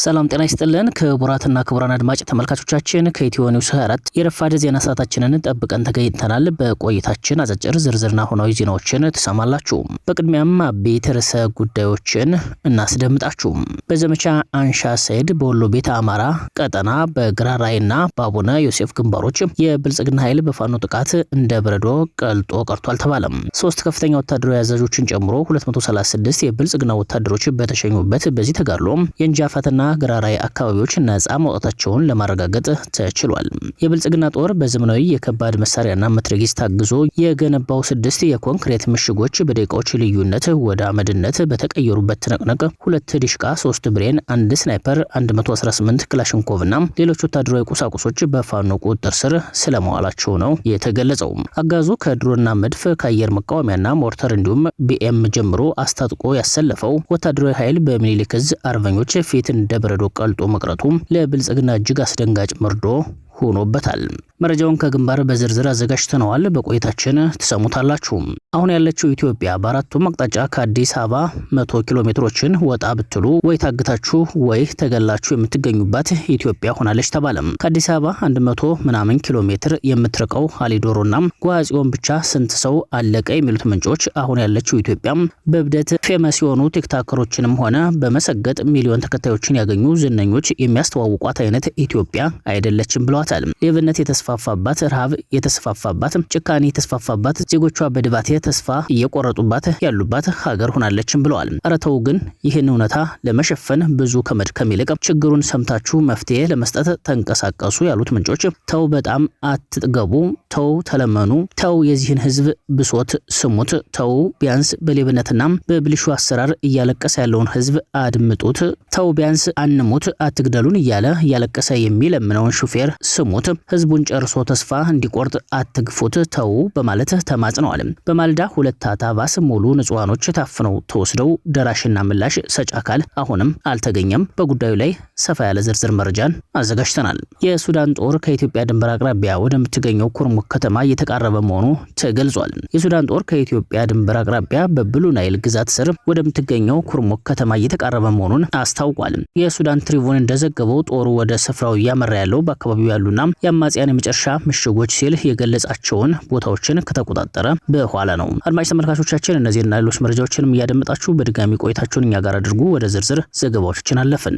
ሰላም ጤና ይስጥልን ክቡራትና ክቡራን አድማጭ ተመልካቾቻችን ከኢትዮ ኒውስ 24 የረፋደ ዜና ሰዓታችንን ጠብቀን ተገኝተናል። በቆይታችን አጫጭር ዝርዝርና ሆናዊ ዜናዎችን ትሰማላችሁ። በቅድሚያም አበይት ርዕሰ ጉዳዮችን እናስደምጣችሁ። በዘመቻ አንሻ ሰይድ በወሎ ቤተ አማራ ቀጠና በግራራይና በአቡነ ዮሴፍ ግንባሮች የብልጽግና ኃይል በፋኖ ጥቃት እንደ በረዶ ቀልጦ ቀርቷል ተባለም። 3 ከፍተኛ ወታደራዊ አዛዦችን ጨምሮ 236 የብልጽግና ወታደሮች በተሸኙበት በዚህ ተጋድሎ የእንጃፋትና ግራራይ አካባቢዎች ነፃ መውጣታቸውን ለማረጋገጥ ተችሏል። የብልጽግና ጦር በዘመናዊ የከባድ መሳሪያና መትረጊስ ታግዞ የገነባው 6 የኮንክሪት ምሽጎች በደቂቃዎች ልዩነት ወደ አመድነት በተቀየሩበት ትንቅንቅ 2 ዲሽቃ፣ 3 ብሬን፣ 1 ስናይፐር፣ 118 ክላሽንኮቭና ሌሎች ወታደራዊ ቁሳቁሶች በፋኖ ቁጥጥር ስር ስለመዋላቸው ነው የተገለጸው። አጋዙ ከድሮና መድፍ ከአየር መቃወሚያና ሞርተር እንዲሁም ቢኤም ጀምሮ አስታጥቆ ያሰለፈው ወታደራዊ ኃይል በሚኒሊክ ዕዝ አርበኞች ፊት እንደ በረዶ ቀልጦ መቅረቱ ለብልጽግና እጅግ አስደንጋጭ መርዶ ሆኖበታል። መረጃውን ከግንባር በዝርዝር አዘጋጅተነዋል። በቆይታችን ትሰሙታላችሁ። አሁን ያለችው ኢትዮጵያ በአራቱም አቅጣጫ ከአዲስ አበባ 100 ኪሎ ሜትሮችን ወጣ ብትሉ ወይ ታግታችሁ ወይ ተገላችሁ የምትገኙባት ኢትዮጵያ ሆናለች ተባለም። ከአዲስ አበባ 100 ምናምን ኪሎ ሜትር የምትርቀው አሊዶሮና ጓጽዮን ብቻ ስንት ሰው አለቀ የሚሉት ምንጮች አሁን ያለችው ኢትዮጵያ በብደት ፌመስ የሆኑ ቲክቶከሮችንም ሆነ በመሰገጥ ሚሊዮን ተከታዮችን ያገኙ ዝነኞች የሚያስተዋውቋት አይነት ኢትዮጵያ አይደለችም ብለዋል። ሌብነት የተስፋፋባት፣ ረሃብ የተስፋፋባት፣ ጭካኔ የተስፋፋባት፣ ዜጎቿ በድባቴ ተስፋ እየቆረጡባት ያሉባት ሀገር ሆናለችም ብለዋል። አረተው ግን ይህን እውነታ ለመሸፈን ብዙ ከመድከም ይልቅ ችግሩን ሰምታችሁ መፍትሄ ለመስጠት ተንቀሳቀሱ ያሉት ምንጮች ተው በጣም አትጥገቡ፣ ተው ተለመኑ፣ ተው የዚህን ህዝብ ብሶት ስሙት፣ ተው ቢያንስ በሌብነትና በብልሹ አሰራር እያለቀሰ ያለውን ህዝብ አድምጡት፣ ተው ቢያንስ አንሙት አትግደሉን እያለ እያለቀሰ የሚለምነውን ሹፌር ስሙት፣ ህዝቡን ጨርሶ ተስፋ እንዲቆርጥ አትግፉት፣ ተው በማለት ተማጽነዋል። በማልዳ 2 አታባስ ሙሉ ንጹሃኖች ታፍነው ተወስደው ደራሽና ምላሽ ሰጪ አካል አሁንም አልተገኘም። በጉዳዩ ላይ ሰፋ ያለ ዝርዝር መረጃን አዘጋጅተናል። የሱዳን ጦር ከኢትዮጵያ ድንበር አቅራቢያ ወደምትገኘው ኩርሙክ ከተማ እየተቃረበ መሆኑ ተገልጿል። የሱዳን ጦር ከኢትዮጵያ ድንበር አቅራቢያ በብሉ ናይል ግዛት ስር ወደምትገኘው ኩርሙክ ከተማ እየተቃረበ መሆኑን አስታውቋል። የሱዳን ትሪቡን እንደዘገበው ጦሩ ወደ ስፍራው እያመራ ያለው በአካባቢው ያሉና የአማጽያን የመጨረሻ ምሽጎች ሲል የገለጻቸውን ቦታዎችን ከተቆጣጠረ በኋላ ነው። አድማጭ ተመልካቾቻችን እነዚህና ሌሎች መረጃዎችንም እያደመጣችሁ በድጋሚ ቆይታችሁን እኛ ጋር አድርጉ። ወደ ዝርዝር ዘገባዎችን አለፍን።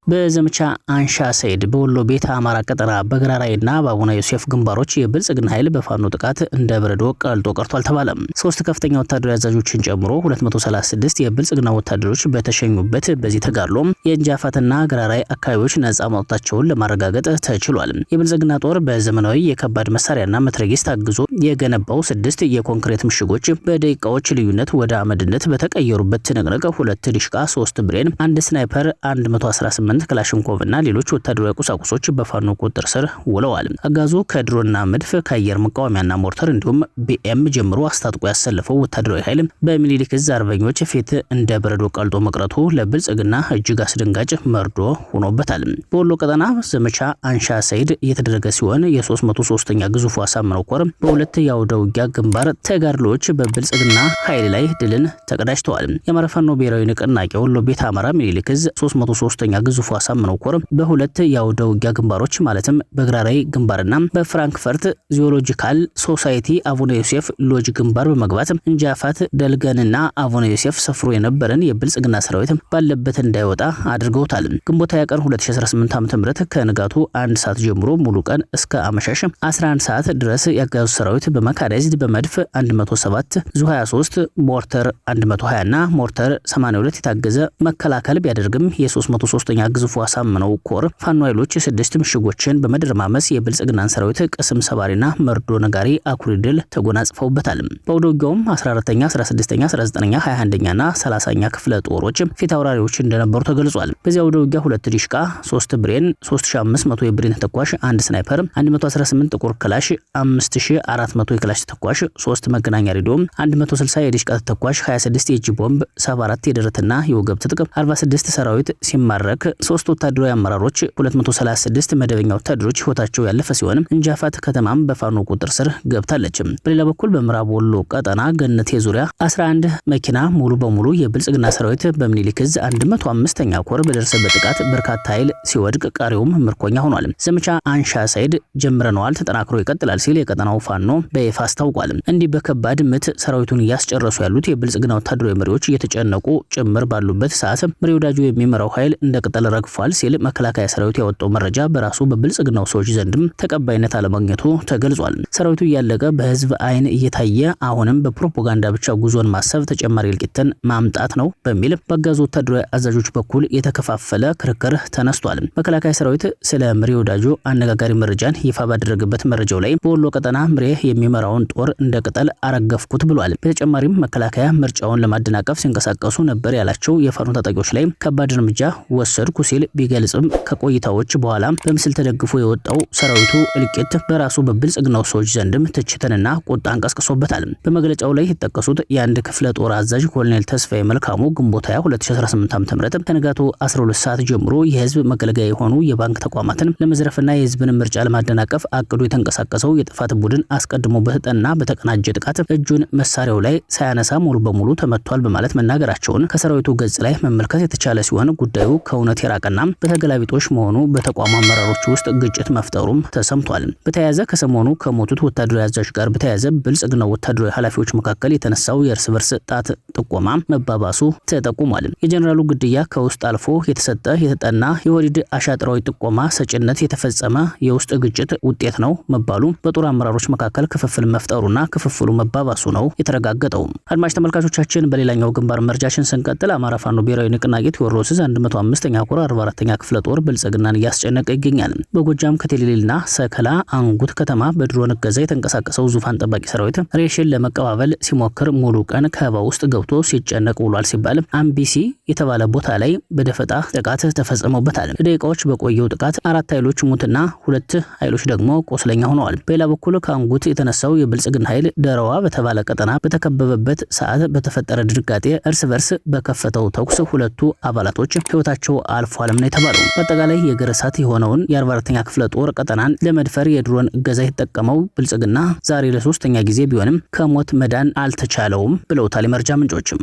በዘመቻ አንሻ ሰይድ በወሎ ቤተ አማራ ቀጠና በግራራይና በአቡነ ዮሴፍ ግንባሮች የብልጽግና ኃይል በፋኖ ጥቃት እንደ በረዶ ቀልጦ ቀርቷል ተባለም። 3 ከፍተኛ ወታደራዊ አዛዦችን ጨምሮ 236 የብልጽግና ወታደሮች በተሸኙበት በዚህ ተጋድሎ የእንጃፋትና ግራራይ አካባቢዎች ነፃ ማውጣታቸውን ለማረጋገጥ ተችሏል። የብልጽግና ጦር በዘመናዊ የከባድ መሳሪያና መትረጊስ ታግዞ የገነባው 6 የኮንክሪት ምሽጎች በደቂቃዎች ልዩነት ወደ አመድነት በተቀየሩበት ትንቅንቅ 2 ዲሽቃ፣ 3 ብሬን፣ 1 ስናይፐር፣ 118 ክላሽንኮቭና ሌሎች ወታደራዊ ቁሳቁሶች በፋኖ ቁጥጥር ስር ውለዋል። አጋዙ ከድሮና መድፍ ከአየር መቃወሚያና ሞርተር እንዲሁም ቢኤም ጀምሮ አስታጥቆ ያሰለፈው ወታደራዊ ኃይል በሚኒሊክ ዕዝ አርበኞች ፊት እንደ በረዶ ቀልጦ መቅረቱ ለብልጽግና እጅግ አስደንጋጭ መርዶ ሆኖበታል። በወሎ ቀጠና ዘመቻ አንሻ ሰይድ እየተደረገ ሲሆን የ303ኛ ግዙፉ አሳምነው ኮር በ2 የአውደ ውጊያ ግንባር ተጋድሎዎች በብልጽግና ኃይል ላይ ድልን ተቀዳጅተዋል። የአማራ ፋኖ ብሔራዊ ንቅናቄ ወሎ ቤተ አማራ ሚኒሊክ ዕዝ 303ኛ ግዙፉ አሳምነው ኮር በ2 የአውደ ውጊያ ግንባሮች ማለትም በግራራይ ግንባርና በፍራንክፈርት ዚኦሎጂካል ሶሳይቲ አቡነ ዮሴፍ ሎጅ ግንባር በመግባት እንጃፋት ደልገንና አቡነ ዮሴፍ ሰፍሮ የነበረን የብልጽግና ሰራዊት ባለበት እንዳይወጣ አድርገውታል። ግንቦት 20 ቀን 2018 ዓ.ም ከንጋቱ 1 ሰዓት ጀምሮ ሙሉ ቀን እስከ አመሻሽ 11 ሰዓት ድረስ ያጋዙ ሰራዊት በመካናይዝድ በመድፍ 107 ዙ 23 ሞርተር 120 እና ሞርተር 82 የታገዘ መከላከል ቢያደርግም የ303ኛ ግዙፉ አሳምነው ኮር ፋኖ ኃይሎች 6 ምሽጎችን በመድረማመስ የብልጽግናን ሰራዊት ቅስም ሰባሪና መርዶ ነጋሪ አኩሪ ድል ተጎናጽፈውበታል። በአውደ ውጊያውም 14ኛ፣ 16ኛ፣ 19ኛ፣ 21ኛና 30ኛ ክፍለ ጦሮች ፊት አውራሪዎች እንደነበሩ ተገልጿል። በዚህ አውደ ውጊያ 2 ዲሽቃ፣ 3 ብሬን፣ 3500 የብሬን ተተኳሽ፣ 1 ስናይፐር፣ 118 ጥቁር ክላሽ፣ 5400 የክላሽ ተተኳሽ፣ 3 መገናኛ ሬዲዮ፣ 160 የዲሽቃ ተተኳሽ፣ 26 የእጅ ቦምብ፣ 74 የደረትና የወገብ ትጥቅ፣ 46 ሰራዊት ሲማረክ ሶስት ወታደራዊ አመራሮች 236 መደበኛ ወታደሮች ህይወታቸው ያለፈ ሲሆን እንጃፋት ከተማም በፋኖ ቁጥጥር ስር ገብታለች። በሌላ በኩል በምዕራብ ወሎ ቀጠና ገነቴ ዙሪያ 11 መኪና ሙሉ በሙሉ የብልጽግና ሰራዊት በምኒልክ ዕዝ 105ኛ ኮር በደረሰበት ጥቃት በርካታ ኃይል ሲወድቅ ቀሪውም ምርኮኛ ሆኗል። ዘመቻ አንሻ ሳይድ ጀምረነዋል፣ ተጠናክሮ ይቀጥላል ሲል የቀጠናው ፋኖ በይፋ አስታውቋል። እንዲህ በከባድ ምት ሰራዊቱን እያስጨረሱ ያሉት የብልጽግና ወታደራዊ መሪዎች እየተጨነቁ ጭምር ባሉበት ሰዓት መሪ ወዳጁ የሚመራው ኃይል እንደ ቅጠል ረግፏል ሲል መከላከያ ሰራዊት ያወጣው መረጃ በራሱ በብልጽግናው ሰዎች ዘንድም ተቀባይነት አለማግኘቱ ተገልጿል። ሰራዊቱ እያለቀ በህዝብ አይን እየታየ አሁንም በፕሮፓጋንዳ ብቻ ጉዞን ማሰብ ተጨማሪ እልቂትን ማምጣት ነው በሚል በአገዛዙ ወታደራዊ አዛዦች በኩል የተከፋፈለ ክርክር ተነስቷል። መከላከያ ሰራዊት ስለ መሪ ወዳጁ አነጋጋሪ መረጃን ይፋ ባደረገበት መረጃው ላይ በወሎ ቀጠና መሪ የሚመራውን ጦር እንደ ቅጠል አረገፍኩት ብሏል። በተጨማሪም መከላከያ ምርጫውን ለማደናቀፍ ሲንቀሳቀሱ ነበር ያላቸው የፋኖ ታጣቂዎች ላይ ከባድ እርምጃ ወሰድኩ ሲል ቢገልጽም ከቆይታዎች በኋላ በምስል ተደግፎ የወጣው ሰራዊቱ እልቂት በራሱ በብልጽግናው ሰዎች ዘንድም ትችትንና ቁጣን ቀስቅሶበታል። በመግለጫው ላይ የተጠቀሱት የአንድ ክፍለ ጦር አዛዥ ኮሎኔል ተስፋዬ መልካሙ ግንቦት 2018 ዓ.ም ከንጋቱ 12 ሰዓት ጀምሮ የህዝብ መገልገያ የሆኑ የባንክ ተቋማትን ለመዝረፍና የህዝብን ምርጫ ለማደናቀፍ አቅዶ የተንቀሳቀሰው የጥፋት ቡድን አስቀድሞ በተጠና በተቀናጀ ጥቃት እጁን መሳሪያው ላይ ሳያነሳ ሙሉ በሙሉ ተመቷል በማለት መናገራቸውን ከሰራዊቱ ገጽ ላይ መመልከት የተቻለ ሲሆን ጉዳዩ ከእውነት የራቀና በተገላቢጦሽ መሆኑ በተቋሙ አመራሮች ውስጥ ግጭት መፍጠሩም ተሰምቷል። በተያያዘ ከሰሞኑ ከሞቱት ወታደራዊ አዛዥ ጋር በተያያዘ ብልጽግና ወታደራዊ ኃላፊዎች መካከል የተነሳው የእርስ በርስ ጣት ጥቆማ መባባሱ ተጠቁሟል። የጀነራሉ ግድያ ከውስጥ አልፎ የተሰጠ የተጠና የወዲድ አሻጥራዊ ጥቆማ ሰጭነት የተፈጸመ የውስጥ ግጭት ውጤት ነው መባሉ በጦር አመራሮች መካከል ክፍፍል መፍጠሩና ክፍፍሉ መባባሱ ነው የተረጋገጠው። አድማጭ ተመልካቾቻችን በሌላኛው ግንባር መረጃችን ስንቀጥል አማራ ፋኖ ብሔራዊ ንቅናቄ ቴዎድሮስ 105ኛ ኮር 44ኛ ክፍለ ጦር ብልጽግናን እያስጨነቀ ይገኛል። በጎጃም ከቴሌሌልና ሰከላ አንጉት ከተማ በድሮን እገዛ የተንቀሳቀሰው ዙፋን ጠባቂ ሰራዊት ሬሽን ለመቀባበል ሲሞክር ሙሉ ቀን ከበባ ውስጥ ገብቶ ሲጨነቅ ውሏል ሲባል አምቢሲ የተባለ ቦታ ላይ በደፈጣ ጥቃት ተፈጽሞበታል። ለደቂቃዎች በቆየው ጥቃት 4 ኃይሎች ሙትና 2 ኃይሎች ደግሞ ቆስለኛ ሆነዋል። በሌላ በኩል ከአንጉት የተነሳው የብልጽግና ኃይል ደረዋ በተባለ ቀጠና በተከበበበት ሰዓት በተፈጠረ ድንጋጤ እርስ በርስ በከፈተው ተኩስ 2 አባላቶች ህይወታቸው አልፏልም ነው የተባለው። በአጠቃላይ የገረሳት የሆነውን የ44ኛ ክፍለ ጦር ቀጠናን ለመድፈር የድሮን እገዛ የተጠቀመው ብልጽግና ዛሬ ለ3ኛ ጊዜ ቢሆንም ከሞት መዳን አልተቻለውም ብለውታል የመረጃ ምንጮችም።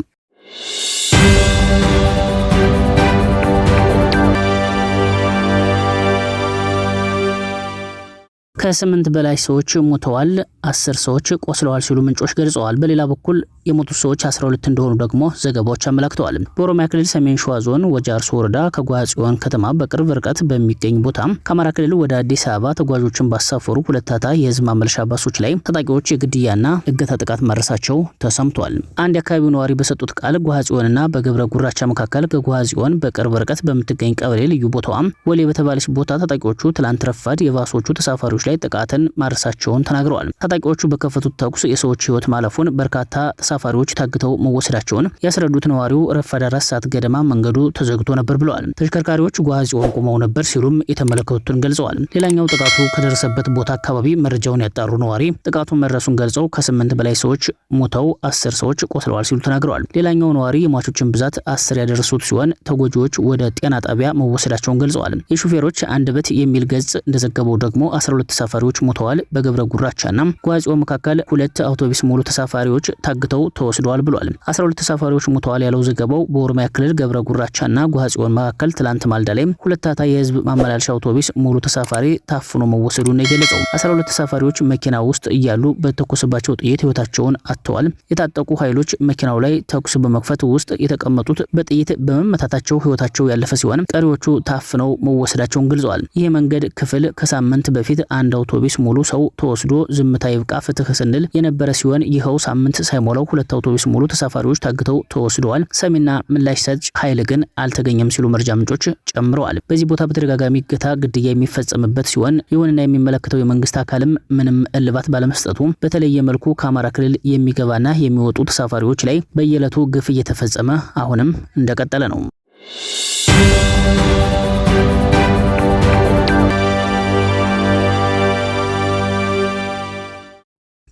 ከ8 በላይ ሰዎች ሞተዋል፣ 10 ሰዎች ቆስለዋል ሲሉ ምንጮች ገልጸዋል። በሌላ በኩል የሞቱት ሰዎች 12 እንደሆኑ ደግሞ ዘገባዎች አመላክተዋል። በኦሮሚያ ክልል ሰሜን ሸዋ ዞን ወጃርሶ ወረዳ ከጓጽዮን ከተማ በቅርብ ርቀት በሚገኝ ቦታ ከአማራ ክልል ወደ አዲስ አበባ ተጓዦችን ባሳፈሩ 2 ታታ የህዝብ ማመላለሻ ባሶች ላይ ታጣቂዎች የግድያና እገታ ጥቃት ማድረሳቸው ተሰምቷል። አንድ የአካባቢው ነዋሪ በሰጡት ቃል ጓጽዮንና በገብረ ጉራቻ መካከል ከጓጽዮን በቅርብ ርቀት በምትገኝ ቀበሌ ልዩ ቦታዋ ወሌ በተባለች ቦታ ታጣቂዎቹ ትላንት ረፋድ የባሶቹ ተሳፋሪዎች ላይ ጥቃትን ማድረሳቸውን ተናግረዋል። ታጣቂዎቹ በከፈቱት ተኩስ የሰዎች ህይወት ማለፉን፣ በርካታ ተሳፋሪዎች ታግተው መወሰዳቸውን ያስረዱት ነዋሪው ረፋድ 4 ሰዓት ገደማ መንገዱ ተዘግቶ ነበር ብለዋል። ተሽከርካሪዎች ጓጽዮን ቆመው ነበር ሲሉም የተመለከቱትን ገልጸዋል። ሌላኛው ጥቃቱ ከደረሰበት ቦታ አካባቢ መረጃውን ያጣሩ ነዋሪ ጥቃቱን መድረሱን ገልጸው ከ8 በላይ ሰዎች ሞተው 10 ሰዎች ቆስለዋል ሲሉ ተናግረዋል። ሌላኛው ነዋሪ የሟቾችን ብዛት 10 ያደረሱት ሲሆን ተጎጂዎች ወደ ጤና ጣቢያ መወሰዳቸውን ገልጸዋል። የሹፌሮች አንደበት የሚል ገጽ እንደዘገበው ደግሞ 12 ተሳፋሪዎች ሞተዋል። በገብረ ጉራቻና ጓጽዮን መካከል 2 አውቶቡስ ሙሉ ተሳፋሪዎች ታግተው ተወስደዋል ብሏል። 12 ተሳፋሪዎች ሞተዋል ያለው ዘገባው በኦሮሚያ ክልል ገብረ ጉራቻና ጓጽዮን መካከል ትላንት ማልዳ ላይ 2 ታታ የህዝብ ማመላለሻ አውቶቡስ ሙሉ ተሳፋሪ ታፍኖ መወሰዱን ነው የገለጸው። 12 ተሳፋሪዎች መኪና ውስጥ እያሉ በተኮሰባቸው ጥይት ህይወታቸውን አጥተዋል። የታጠቁ ኃይሎች መኪናው ላይ ተኩስ በመክፈት ውስጥ የተቀመጡት በጥይት በመመታታቸው ህይወታቸው ያለፈ ሲሆን ቀሪዎቹ ታፍነው መወሰዳቸውን ገልጸዋል። ይህ መንገድ ክፍል ከሳምንት በፊት አንድ አውቶቡስ ሙሉ ሰው ተወስዶ ዝምታ ይብቃ ፍትህ ስንል የነበረ ሲሆን ይኸው ሳምንት ሳይሞላው 2 አውቶቡስ ሙሉ ተሳፋሪዎች ታግተው ተወስደዋል። ሰሚና ምላሽ ሰጭ ኃይል ግን አልተገኘም ሲሉ መረጃ ምንጮች ጨምረዋል። በዚህ ቦታ በተደጋጋሚ እገታ፣ ግድያ የሚፈጸምበት ሲሆን ይሁንና የሚመለከተው የመንግስት አካልም ምንም እልባት ባለመስጠቱ በተለየ መልኩ ከአማራ ክልል የሚገባና የሚወጡ ተሳፋሪዎች ላይ በየዕለቱ ግፍ እየተፈጸመ አሁንም እንደቀጠለ ነው።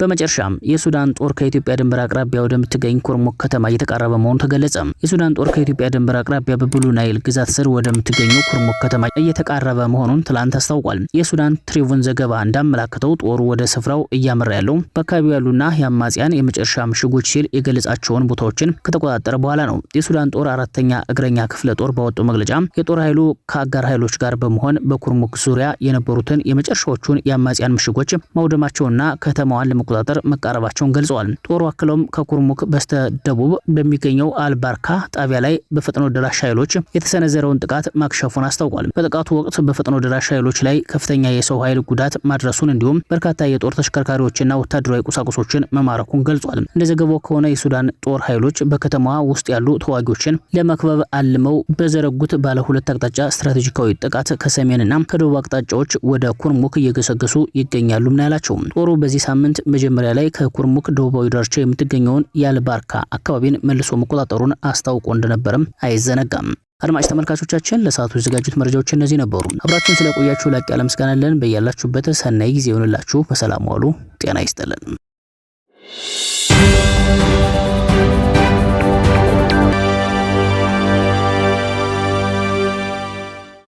በመጨረሻም የሱዳን ጦር ከኢትዮጵያ ድንበር አቅራቢያ ወደምትገኝ ኩርሙክ ከተማ እየተቃረበ መሆኑ ተገለጸ። የሱዳን ጦር ከኢትዮጵያ ድንበር አቅራቢያ በብሉ ናይል ግዛት ስር ወደምትገኘው ኩርሙክ ከተማ እየተቃረበ መሆኑን ትላንት አስታውቋል። የሱዳን ትሪቡን ዘገባ እንዳመላከተው ጦሩ ወደ ስፍራው እያመራ ያለው በአካባቢው ያሉና የአማጽያን የመጨረሻ ምሽጎች ሲል የገለጻቸውን ቦታዎችን ከተቆጣጠረ በኋላ ነው። የሱዳን ጦር 4ኛ እግረኛ ክፍለ ጦር ባወጣው መግለጫ የጦር ኃይሉ ከአጋር ኃይሎች ጋር በመሆን በኩርሙክ ዙሪያ የነበሩትን የመጨረሻዎቹን የአማጽያን ምሽጎች ማውደማቸውና ከተማዋን ለመቆጣጠር መቃረባቸውን ገልጸዋል። ጦሩ አክለውም ከኩርሙክ በስተደቡብ በሚገኘው አልባርካ ጣቢያ ላይ በፈጥኖ ደራሽ ኃይሎች የተሰነዘረውን ጥቃት ማክሸፉን አስታውቋል። በጥቃቱ ወቅት በፈጥኖ ደራሽ ኃይሎች ላይ ከፍተኛ የሰው ኃይል ጉዳት ማድረሱን እንዲሁም በርካታ የጦር ተሽከርካሪዎችና ወታደራዊ ቁሳቁሶችን መማረኩን ገልጿል። እንደ ዘገባው ከሆነ የሱዳን ጦር ኃይሎች በከተማዋ ውስጥ ያሉ ተዋጊዎችን ለመክበብ አልመው በዘረጉት ባለ ሁለት አቅጣጫ ስትራቴጂካዊ ጥቃት ከሰሜንና ከደቡብ አቅጣጫዎች ወደ ኩርሙክ እየገሰገሱ ይገኛሉ ነው ያላቸው። ጦሩ በዚህ ሳምንት መጀመሪያ ላይ ከኩርሙክ ደቡባዊ ዳርቻ የምትገኘውን የአልባርካ አካባቢን መልሶ መቆጣጠሩን አስታውቆ እንደነበረም አይዘነጋም። አድማጭ ተመልካቾቻችን ለሰዓቱ የተዘጋጁት መረጃዎች እነዚህ ነበሩ። አብራችሁን ስለቆያችሁ ላቅ ያለ ምስጋና አለን። በያላችሁበት ሰናይ ጊዜ ይሁንላችሁ። በሰላም ዋሉ። ጤና ይስጥልን።